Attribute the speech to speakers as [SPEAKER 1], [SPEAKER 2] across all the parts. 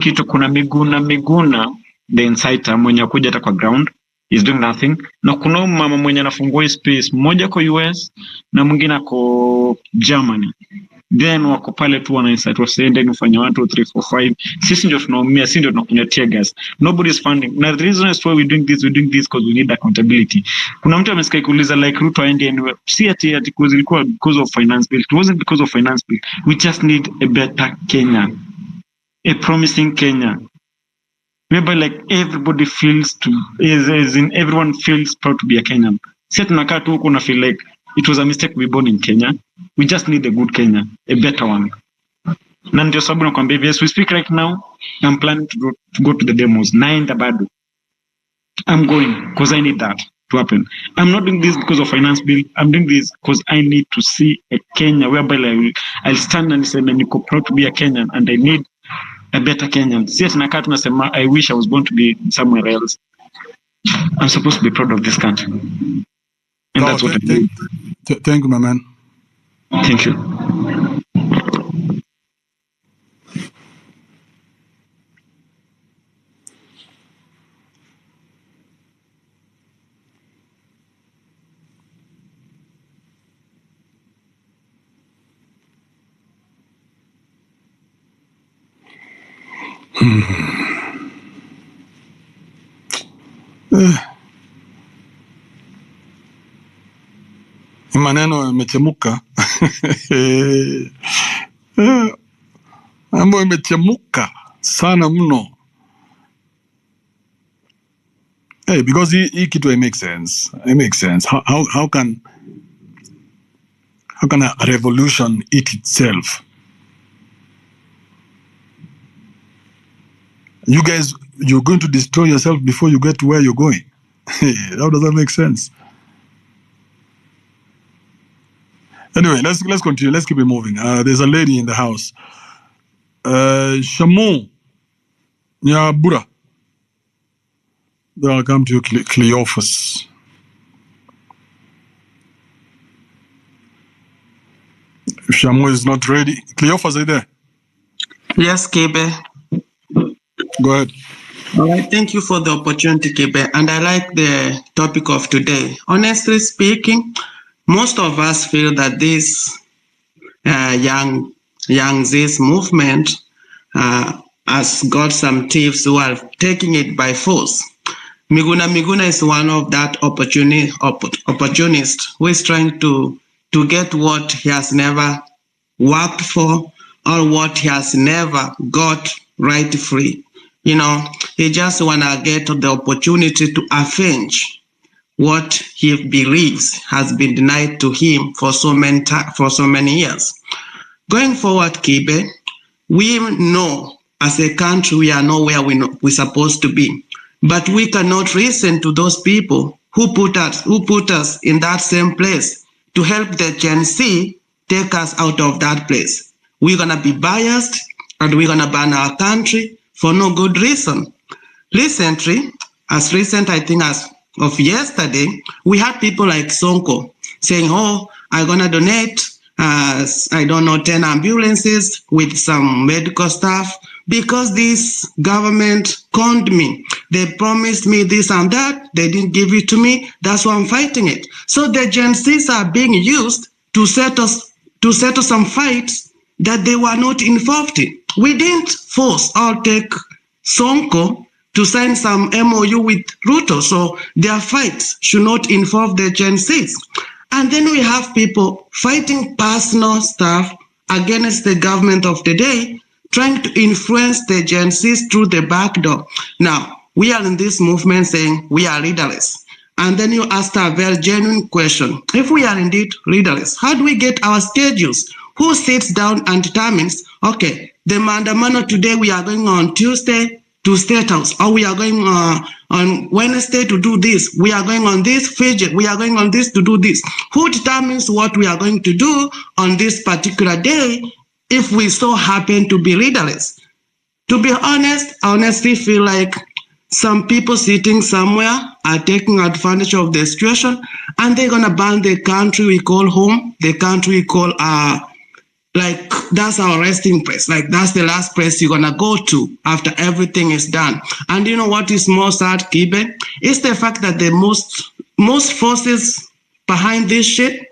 [SPEAKER 1] kitu kuna Miguna the inciter mwenye kuja hata kwa ground is doing nothing, na kuna mama mwenye anafungua space, mmoja kwa US na mwingine ako Germany, then wako pale tu wana incite wasende kufanya 1 2 3 4 5. Sisi ndio tunaumia, sisi ndio tunakunywa tear gas, nobody is funding. Na the reason is why we're doing this because we need accountability. Kuna mtu amesikia kuuliza like Ruto aende anywhere, si ati ilikuwa because of finance bill. It wasn't because of finance bill. We just need a better Kenya, a promising Kenya, whereby like everybody feels everyone feels proud to be a Kenyan. Si tunakaa tu huko na feel like it was a mistake to be born in Kenya. We just need a good Kenya, a better one. Na ndio sababu nakwambia, yes, we speak right now. I'm planning to go to the demos. Naenda bado. I'm going because I need that to happen. I'm not doing this because of finance bill. I'm doing this because I need to see a Kenya whereby I'll stand and say, niko proud to be a Kenyan and I need a better Kenyan. Si tunakaa tunasema I wish I was born to be somewhere else. I'm supposed to be proud of this country. And that's what I do.
[SPEAKER 2] Thank you, my man.
[SPEAKER 1] Thank you.
[SPEAKER 2] Maneno yamechemuka. Mambo yamechemuka sana mno. Hey, because hii kitu makes sense. It makes sense. How can a revolution eat itself? You guys, you're going to destroy yourself before you get to where you're going. How does that make sense? Anyway, let's continue. Let's keep it moving. There's a lady in the house. Shamu Nyabura. Then I'll come to you, Cleophas. If Shamu is not ready. Cleophas, are you there?
[SPEAKER 3] Yes, Kibe.
[SPEAKER 2] Go ahead.
[SPEAKER 3] All right, thank you for the opportunity, Kibe. And I like the topic of today. Honestly speaking, most of us feel that this young Z's movement has got some thieves who are taking it by force. Miguna is one of that opportunist who is trying to get what he has never worked for or what he has never got right free. You know, he just want to get the opportunity to avenge what he believes has been denied to him for so many years. Going forward, Kibe, we know as a country we are not where we're supposed to be, but we cannot listen to those people who put us in that same place to help the Gen Z take us out of that place. We're gonna be biased and we're gonna ban our country for no good reason. Recently, as of yesterday, we had people like Sonko saying, oh, I'm going to donate, 10 ambulances with some medical staff because this government conned me. They promised me this and that. They didn't give it to me. That's why I'm fighting it. So the Gen Zs are being used to settle some fights that they were not involved in. We didn't force or take Sonko to sign some MOU with Ruto, so their fights should not involve the Gen Zs. And then we have people fighting personal stuff against the government of the day, trying to influence the Gen Zs through the back door. Now, we are in this movement saying we are leaderless. And then you asked a very genuine question. If we are indeed leaderless, how do we get our schedules? Who sits down and determines, okay, the Mandamano today we are going on Tuesday to State House, or we are going on Wednesday to do this, we are going on this Fiji, we are going on this to do this. Who determines what we are going to do on this particular day if we so happen to be leaderless? To be honest, I honestly feel like some people sitting somewhere are taking advantage of the situation and they're going to ban the country we call home, the country we call like that's our resting place. Like that's the last place you're gonna go to after everything is done. And you know what is more sad, Kibe? It's the fact that the most forces behind this shit,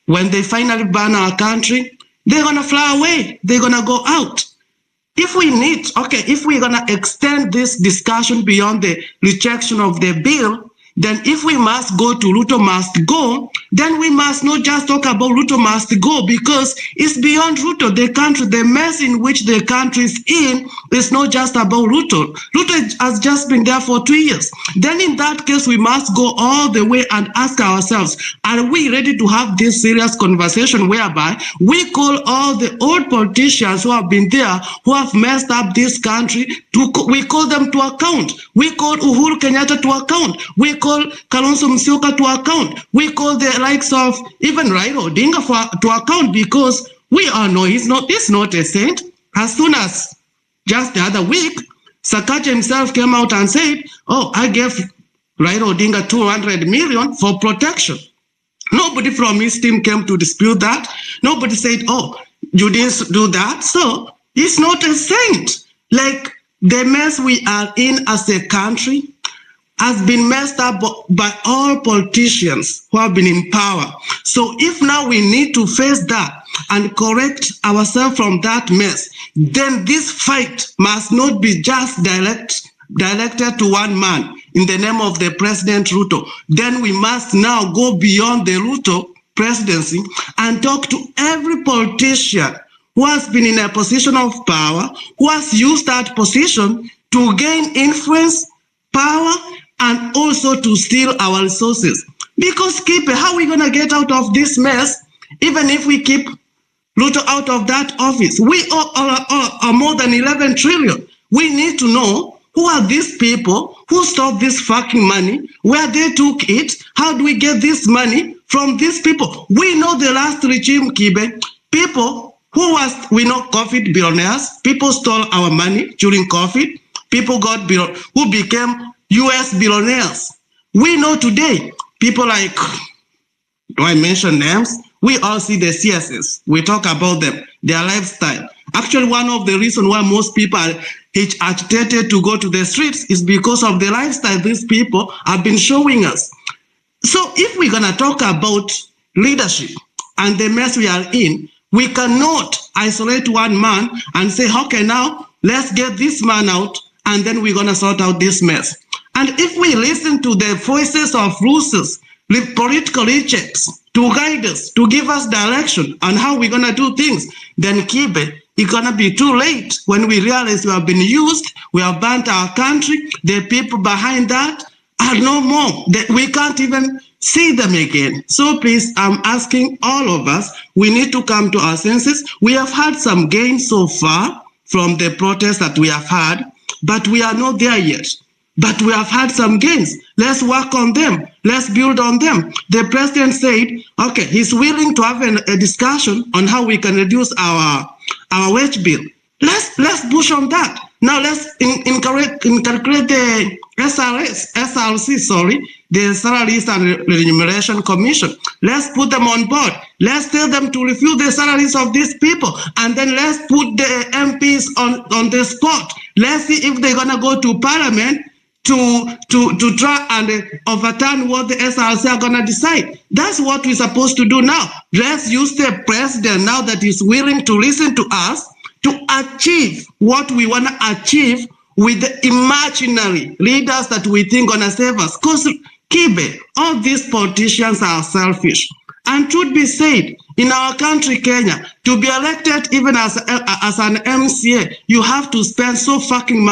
[SPEAKER 3] when they finally ban our country, they're gonna fly away. They're gonna go out. If we need, okay, if we're gonna extend this discussion beyond the rejection of the bill, then if we must go to Ruto must go, then we must not just talk about Ruto must go, because it's beyond Ruto. The country, the mess in which the country is in is not just about Ruto. Ruto has just been there for 2 years. Then in that case, we must go all the way and ask ourselves, are we ready to have this serious conversation whereby we call all the old politicians who have been there, who have messed up this country, we call them to account. We call Uhuru Kenyatta to account. We call Kalonzo Musyoka to account. We call the likes of even Raila Odinga to account, because we all know he's not a saint. As soon as just the other week, Sakaja himself came out and said, oh, I gave Raila Odinga 200 million for protection. Nobody from his team came to dispute that. Nobody said, oh, you didn't do that. So he's not a saint. Like the mess we are in as a country has been messed up by all politicians who have been in power. So if now we need to face that and correct ourselves from that mess, then this fight must not be just directed to one man in the name of the President Ruto. Then we must now go beyond the Ruto presidency and talk to every politician who has been in a position of power, who has used that position to gain influence, power, and also to steal our resources. Because Kibe, how are we going to get out of this mess, even if we keep Ruto out of that office? We are more than 11 trillion. We need to know who are these people who stole this fucking money, where they took it, how do we get this money from these people? We know the last regime, Kibe, people we know COVID billionaires, people stole our money during COVID, people who became US billionaires. We know today, people like, do I mention names? We all see the CSS. We talk about them, their lifestyle. Actually, one of the reasons why most people are agitated to go to the streets is because of the lifestyle these people have been showing us. So if we're going to talk about leadership and the mess we are in, we cannot isolate one man and say, okay, now let's get this man out and then we're going to sort out this mess. And if we listen to the voices of Russos, political rejects, to guide us, to give us direction on how we're going to do things, then Kibe, it's going to be too late when we realize we have been used, we have burnt our country, the people behind that are no more. We can't even see them again. So please, I'm asking all of us, we need to come to our senses. We have had some gains so far from the protests that we have had, but we are not there yet. But we have had some gains. Let's work on them. Let's build on them. The president said, okay, he's willing to have a discussion on how we can reduce our wage bill. Let's push on that. Now let's incorporate the SRC, the Salaries and Remuneration Commission. Let's put them on board. Let's tell them to review the salaries of these people, and then let's put the MPs on the spot. Let's see if they're gonna go to Parliament to try and overturn what the SRC are going to decide. That's what we're supposed to do now. Let's use the president now that is willing to listen to us to achieve what we want to achieve with the imaginary leaders that we think are going to save us. Because, Kibe, all these politicians are selfish. And truth be said, in our country, Kenya, to be elected even as an MCA, you have to spend so fucking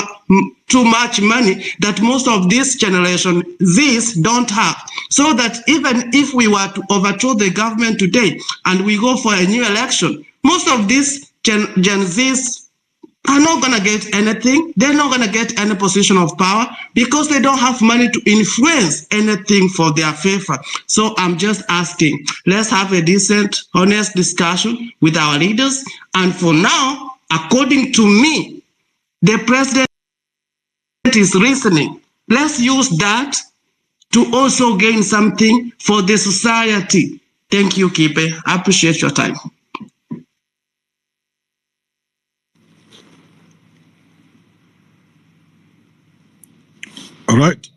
[SPEAKER 3] too much money that most of this generation Zs don't have. So that even if we were to overthrow the government today and we go for a new election, most of these Gen Zs are not going to get anything. They're not going to get any position of power because they don't have money to influence anything for their favor. So I'm just asking, let's have a decent, honest discussion with our leaders. And for now, according to me, the president is reasoning. Let's use that to also gain something for the society. Thank you, Kibe. I appreciate your time.
[SPEAKER 2] All right.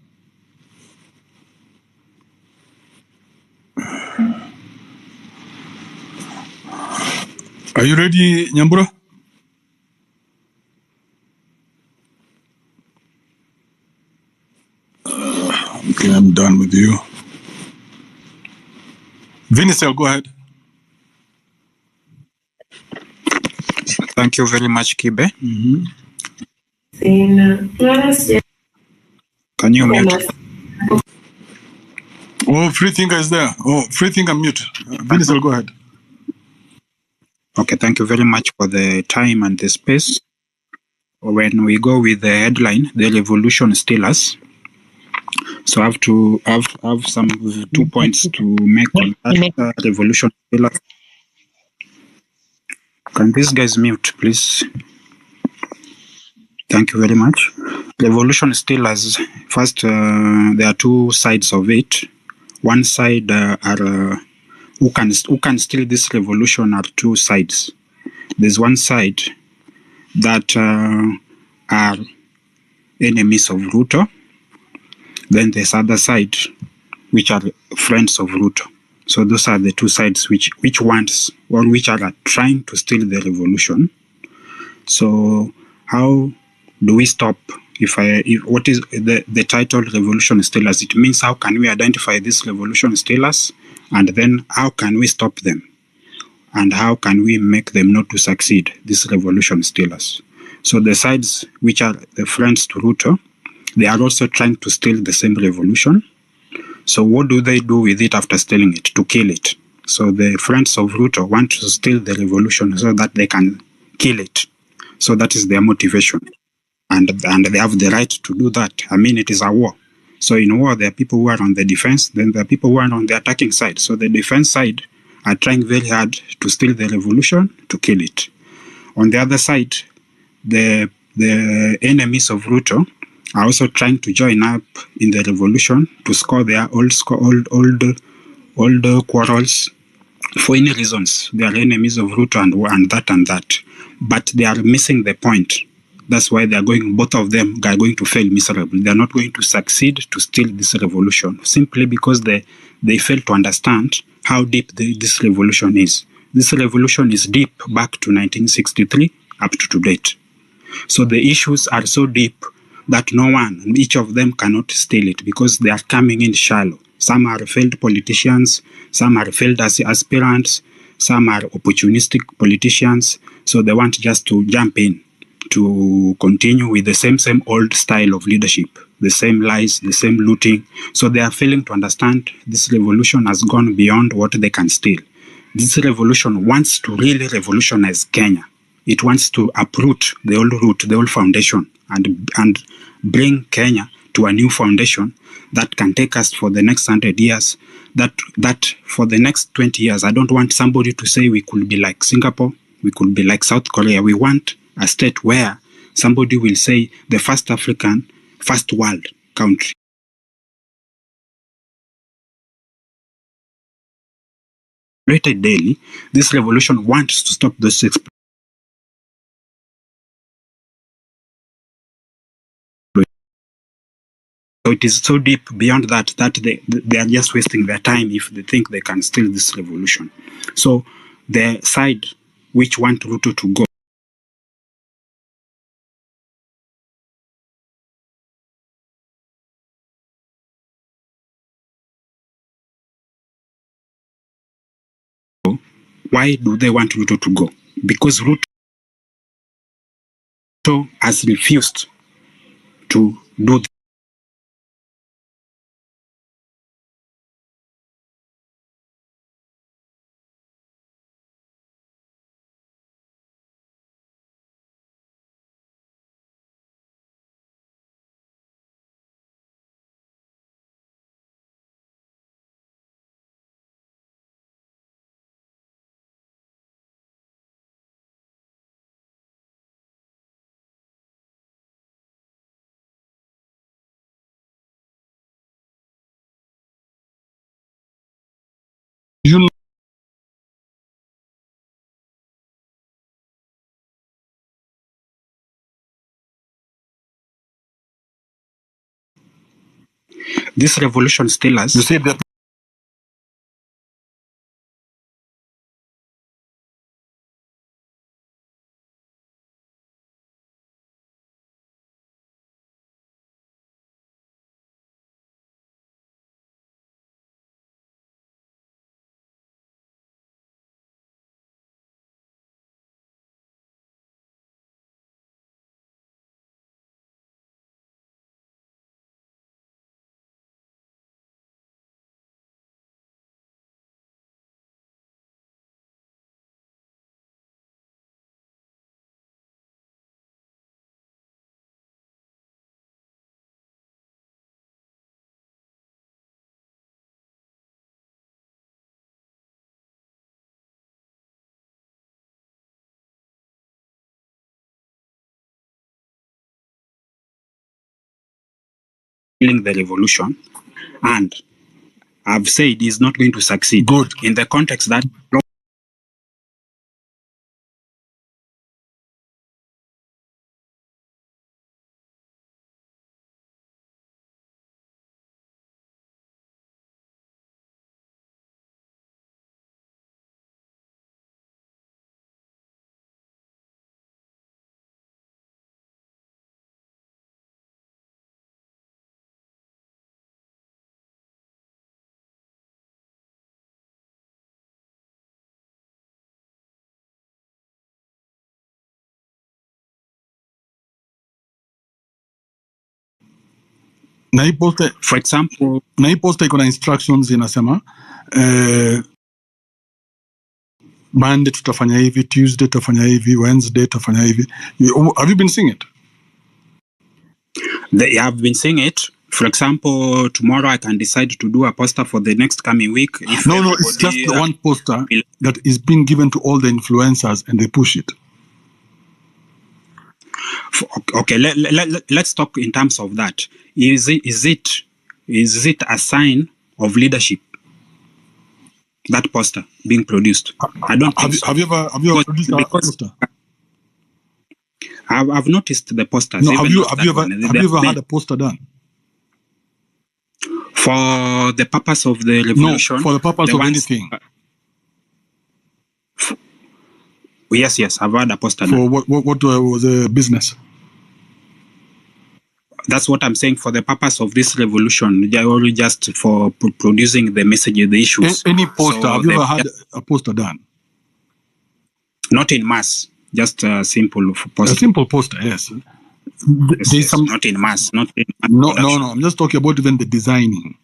[SPEAKER 2] Are you ready, Nyambura? Okay, I'm done with you. Vinicel, go ahead.
[SPEAKER 4] Thank you very much, Kibe. Can you mute?
[SPEAKER 2] Oh, Freethinker is there. Oh, Freethinker mute. Vinicel, go ahead.
[SPEAKER 4] Okay, thank you very much for the time and the space. When we go with the headline, the revolution still us. So I have some 2 points to make on that revolution still us. Can these guys mute, please? Thank you very much. Revolution still has first. There are two sides of it. One side are who can steal this revolution are two sides. There's one side that are enemies of Ruto. Then there's other side which are friends of Ruto. So those are the two sides which wants or which are trying to steal the revolution. So how do we stop? What is the title revolution stealers? It means how can we identify these revolution stealers, and then how can we stop them, and how can we make them not to succeed? These revolution stealers. So the sides which are the friends to Ruto, they are also trying to steal the same revolution. So what do they do with it after stealing it? To kill it. So the friends of Ruto want to steal the revolution so that they can kill it. So that is their motivation. And they have the right to do that. I mean, it is a war. So in war, there are people who are on the defense, then there are people who are on the attacking side. So the defense side are trying very hard to steal the revolution, to kill it. On the other side, the enemies of Ruto are also trying to join up in the revolution to score their old quarrels for any reasons. They are enemies of Ruto and that. But they are missing the point. That's why both of them are going to fail miserably. They are not going to succeed to steal this revolution simply because they fail to understand how deep this revolution is. This revolution is deep back to 1963 up to date. So the issues are so deep that each of them cannot steal it because they are coming in shallow. Some are failed politicians, some are failed as aspirants, some are opportunistic politicians. So they want just to jump in to continue with the same old style of leadership, the same lies, the same looting. So they are failing to understand this revolution has gone beyond what they can steal. This revolution wants to really revolutionize Kenya. It wants to uproot the old root, the old foundation, and bring Kenya to a new foundation that can take us for the next 100 years, that for the next 20 years. I don't want somebody to say we could be like Singapore, we could be like South Korea. We want a state where somebody will say the first African, first world country. Daily, this revolution wants to stop those So it is so deep beyond that they are just wasting their time if they think they can steal this revolution. So the side which want Ruto to go why do they want Ruto to go? Because Ruto has refused to do This revolution still has.
[SPEAKER 2] You said that
[SPEAKER 4] the revolution, and I've said is not going to succeed.
[SPEAKER 2] good.
[SPEAKER 4] In the context that
[SPEAKER 2] Na hii poster,
[SPEAKER 4] for example,
[SPEAKER 2] na hii poster iko na instructions inasema Monday tutafanya hivi, Tuesday tutafanya hivi, Wednesday tutafanya hivi. Have you been seeing it?
[SPEAKER 4] they have been saying it. For example, tomorrow I can decide to do a poster for the next coming week. If
[SPEAKER 2] No, it's just the one poster that is being given to all the influencers and they push it.
[SPEAKER 4] Okay, let's talk in terms of that. Is it a sign of leadership? That poster being produced, I don't think so.
[SPEAKER 2] Have you ever produced a poster?
[SPEAKER 4] I've noticed the posters.
[SPEAKER 2] No,
[SPEAKER 4] even
[SPEAKER 2] have you ever had a poster done?
[SPEAKER 4] For the purpose of the revolution?
[SPEAKER 2] No, for the purpose of anything.
[SPEAKER 4] Yes, I've had a poster
[SPEAKER 2] for
[SPEAKER 4] done.
[SPEAKER 2] What was the business?
[SPEAKER 4] That's what I'm saying. For the purpose of this revolution, they are only just for producing the message, the issues.
[SPEAKER 2] Any poster? So have you ever had a poster done?
[SPEAKER 4] Not in mass, just a simple poster.
[SPEAKER 2] A simple poster, yes.
[SPEAKER 4] Yes, not in mass, not in mass.
[SPEAKER 2] No. I'm just talking about even the designing.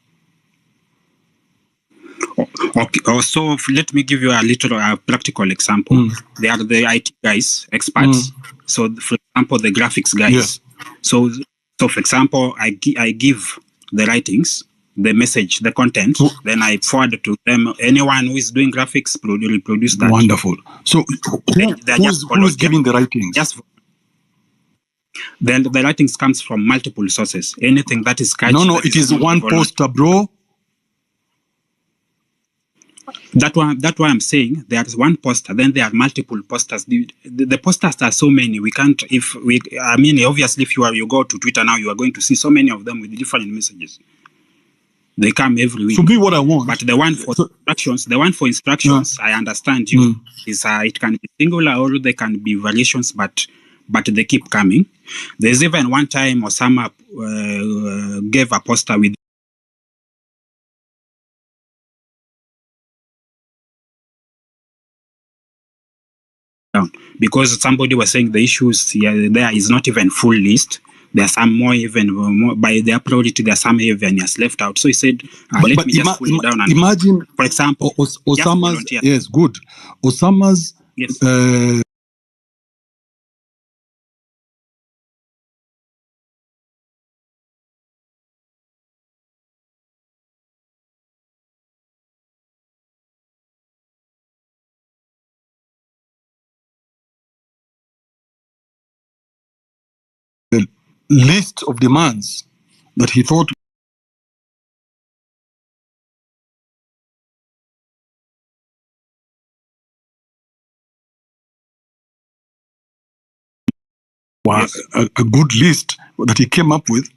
[SPEAKER 4] Okay. So let me give you a little practical example. They are the IT guys, experts. So, for example, the graphics guys.
[SPEAKER 2] Yes.
[SPEAKER 4] So for example, I give the writings, the message, the content, then I forward to them. Anyone who is doing graphics, reproduce that.
[SPEAKER 2] Wonderful. So who is giving the writings?
[SPEAKER 4] Then the writings comes from multiple sources. Anything that is catchy.
[SPEAKER 2] No, it is one poster, bro.
[SPEAKER 4] That's why I'm saying there's one poster, then there are multiple posters. The posters are so many. We can't, obviously if you go to Twitter now, you are going to see so many of them with different messages. They come every week.
[SPEAKER 2] So be what I want.
[SPEAKER 4] But the one for instructions, I understand you, is it can be singular or they can be variations, but they keep coming. There's even one time Osama gave a poster with down because somebody was saying the issues there is not even full list. There are some more by their priority. There are some even has left out. So he said, "Let me just pull it down." And
[SPEAKER 2] imagine,
[SPEAKER 4] for example,
[SPEAKER 2] Osama's. Yes, good. Osama's.
[SPEAKER 4] Yes.
[SPEAKER 2] The list of demands that he thought was a good list that he came up with.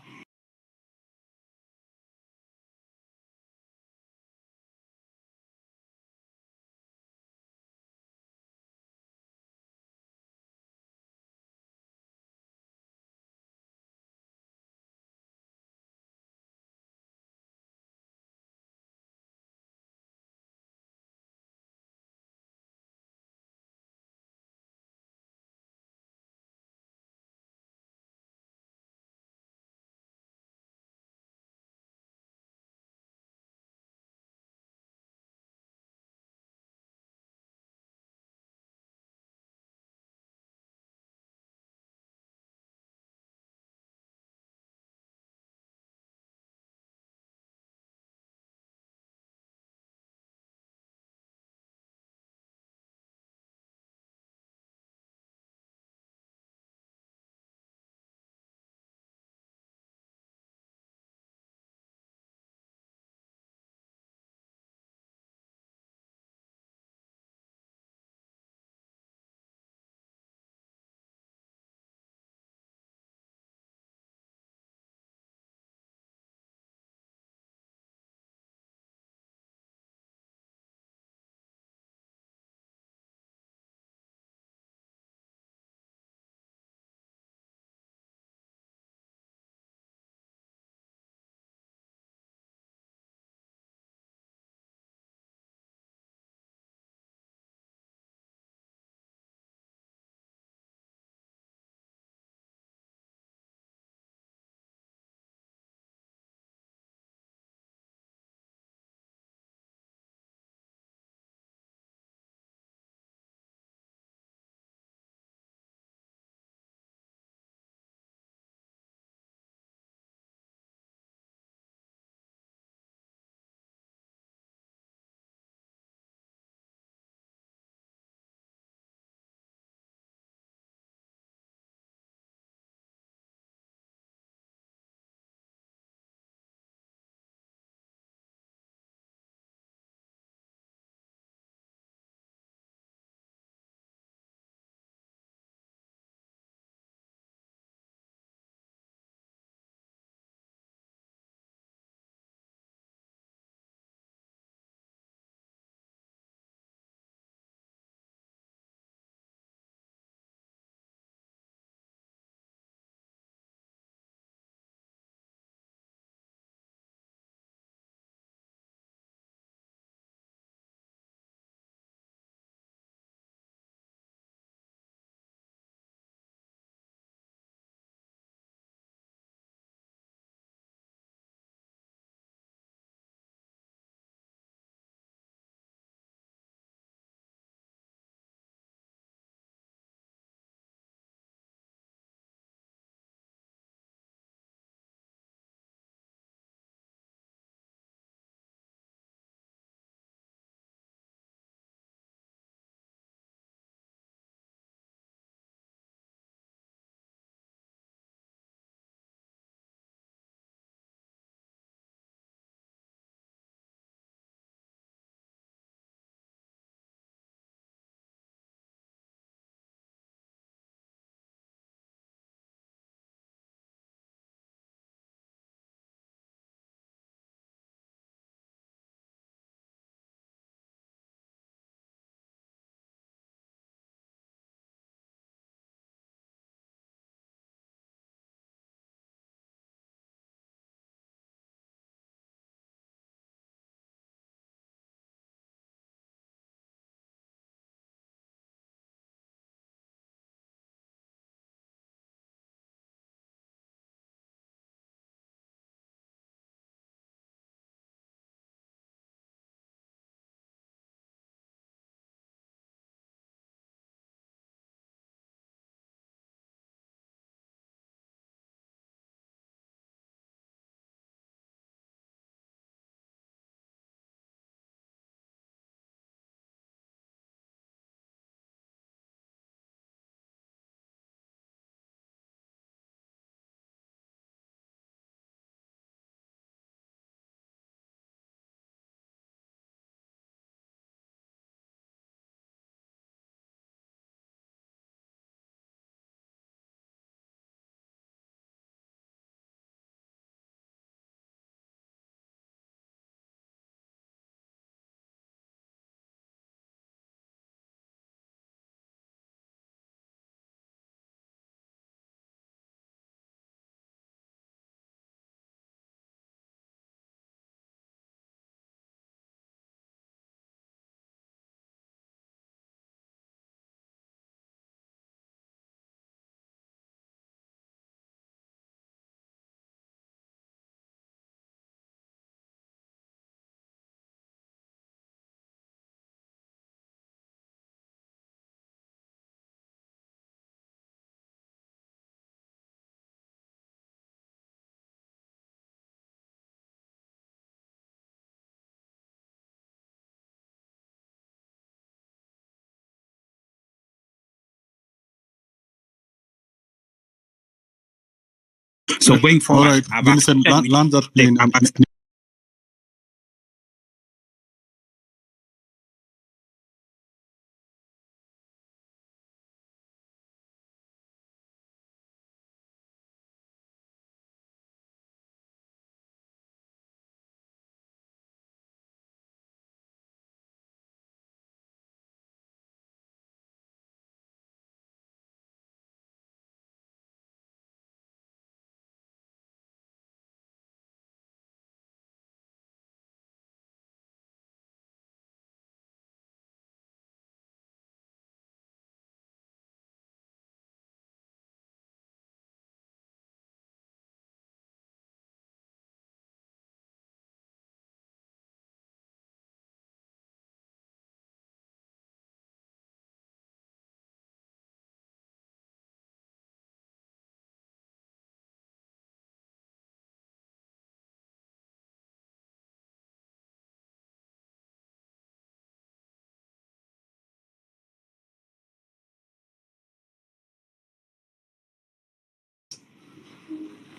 [SPEAKER 4] So going
[SPEAKER 2] All
[SPEAKER 4] forward,
[SPEAKER 2] right,
[SPEAKER 4] I've
[SPEAKER 2] Vincent,
[SPEAKER 4] accepted
[SPEAKER 2] land that
[SPEAKER 4] like,
[SPEAKER 2] plane.
[SPEAKER 4] I've accepted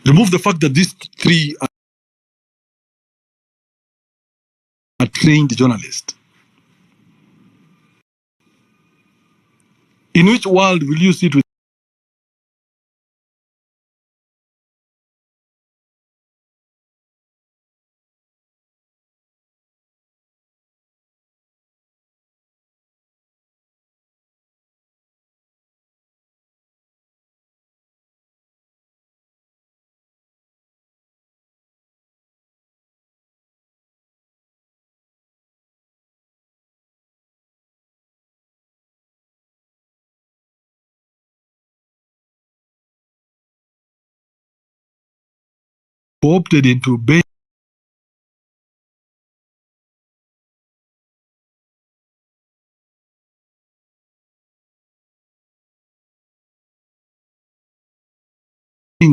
[SPEAKER 2] Remove the fact that these three are trained journalists. In which world will you sit with opted into being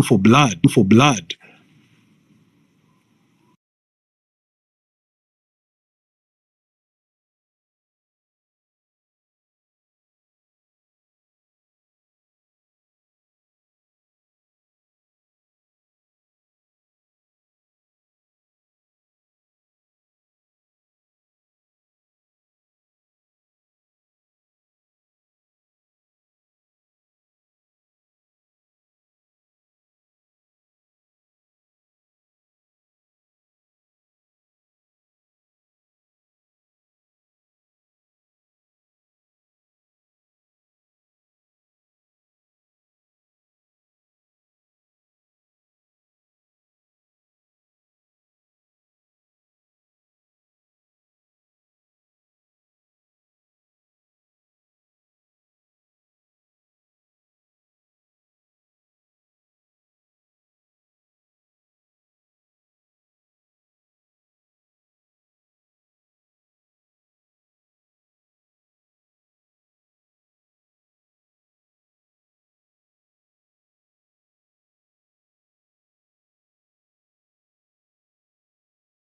[SPEAKER 2] for blood?